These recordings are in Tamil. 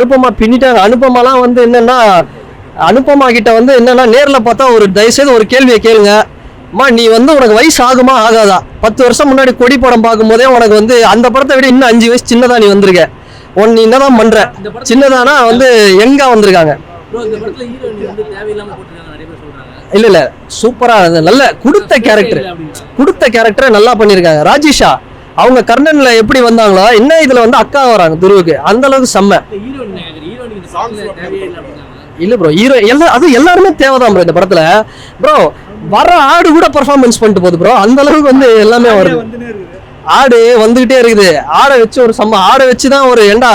அனுப்பமா பின்னிட்டாங்க. அனுப்பமாலாம் வந்து என்னன்னா, அனுப்பமா கிட்ட வந்து என்னன்னா நேர்ல பார்த்தா ஒரு தயவுசெய்து ஒரு கேள்வியை கேளுங்க. அம்மா நீ வந்து உனக்கு வயசு ஆகுமா ஆகாதா? 10 வருஷம் முன்னாடி கொடி படம் பார்க்கும்போதே உனக்கு வந்து அந்த படத்தை விட இன்னும் 5 வயசு சின்னதா நீ வந்திருக்க. நீ என்னதான் பண்ற? சின்னதானா வந்து எங்க வந்திருக்காங்க? இல்ல இல்ல சூப்பரா நல்ல கொடுத்த கேரக்டரை நல்லா பண்ணிருக்காங்க. ராஜிஷா அவங்க கர்ணன்ல எப்படி வந்தாங்களோ என்ன இதுல வந்து அக்கா வராங்க துருவுக்கு, அந்த அளவுக்கு செம்ம. இல்ல ப்ரோ ஹீரோ எல்லாருமே தேவைதான் ப்ரோ இந்த படத்துல. ப்ரோ வர ஆடு கூட பெர்ஃபார்மன்ஸ் பண்ணிட்டு போகுது ப்ரோ, அந்த அளவுக்கு வந்து எல்லாமே வருது. ஆடு வந்துகிட்டே இருக்குது. ஆடை வச்சு ஒரு ஆடை வச்சுதான் ஒரு ஏண்டா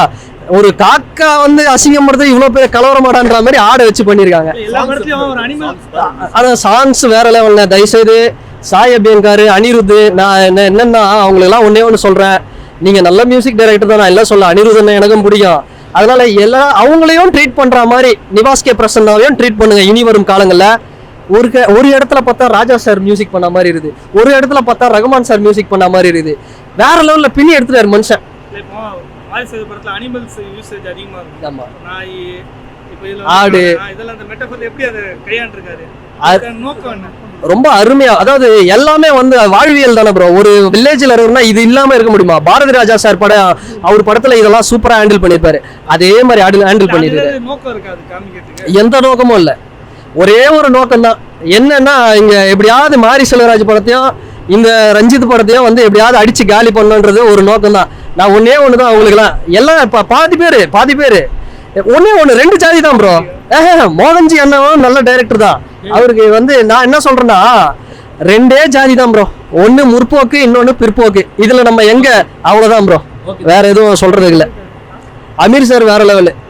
ஒரு காக்கா வந்து அசிங்கப்படுறது இவ்வளவு பேர் கலவரமாடான்ற மாதிரி ஆடை வச்சு பண்ணிருக்காங்க. அதான் சாங்ஸ் வேற லெவல்ல. தயவுசெய்து சாய் அபியங்காரு, அனிருத், நான் என்னன்னா அவங்களெல்லாம் ஒன்னே ஒன்று சொல்றேன், நீங்க நல்ல மியூசிக் டைரக்டர் தான், நான் எல்லாம் சொல்ல அனிருத் எனக்கும் பிடிக்கும். அதனால எல்லா அவங்களையும் ட்ரீட் பண்ற மாதிரி நிவாஸ் கே பிரசன்னாவையும் ட்ரீட் பண்ணுங்க இனி வரும் காலங்கள்ல. ஒரு இடத்துல பார்த்தா ராஜா சார் மியூசிக் பண்ண மாதிரி இருக்குது, ஒரு இடத்துல பார்த்தா ரகுமான் சார் மியூசிக் பண்ண மாதிரி இருக்குது. வேற லெவல்ல பின்னி எடுத்துட்டாரு மனுஷன். ஆடு ரொம்ப அருமையா, அதாவது எல்லாமே வந்து வாழ்வியல் தானே ப்ரோ. ஒரு வில்லேஜ்ல இருக்குன்னா இது இல்லாம இருக்க முடியுமா? பாரதி ராஜா சார் படம், அவர் படத்துல இதெல்லாம் சூப்பரா ஹேண்டில் பண்ணிருப்பாரு. அதே மாதிரி ஹேண்டில் பண்ணிருக்காரு. எந்த நோக்கமும் இல்ல, ஒரே ஒரு நோக்கம் தான். என்னன்னா இங்க எப்படியாவது மாரி செல்வராஜ் படத்தையும் இந்த ரஞ்சித் படத்தையும் வந்து எப்படியாவது அடிச்சு காலி பண்ணுன்றது ஒரு நோக்கம் தான். நான் ஒன்னே ஒண்ணுதான் அவங்களுக்குலாம் எல்லாம் இப்ப பாதி பேரு ஒன்னே ஒண்ணு 2 ஜாதி தான் ப்ரோ. மோகன்ஜி அண்ணாவும் நல்ல டைரக்டர் தான். அவருக்கு வந்து நான் என்ன சொல்றேன்னா 2 ஜாதி தான் ப்ரோ, ஒன்னு முற்போக்கு இன்னொன்னு பிற்போக்கு. இதுல நம்ம எங்க அவ்வளவுதான் ப்ரோ, வேற எதுவும் சொல்றதுக்கு இல்ல. அமீர் சார் வேற லெவலு.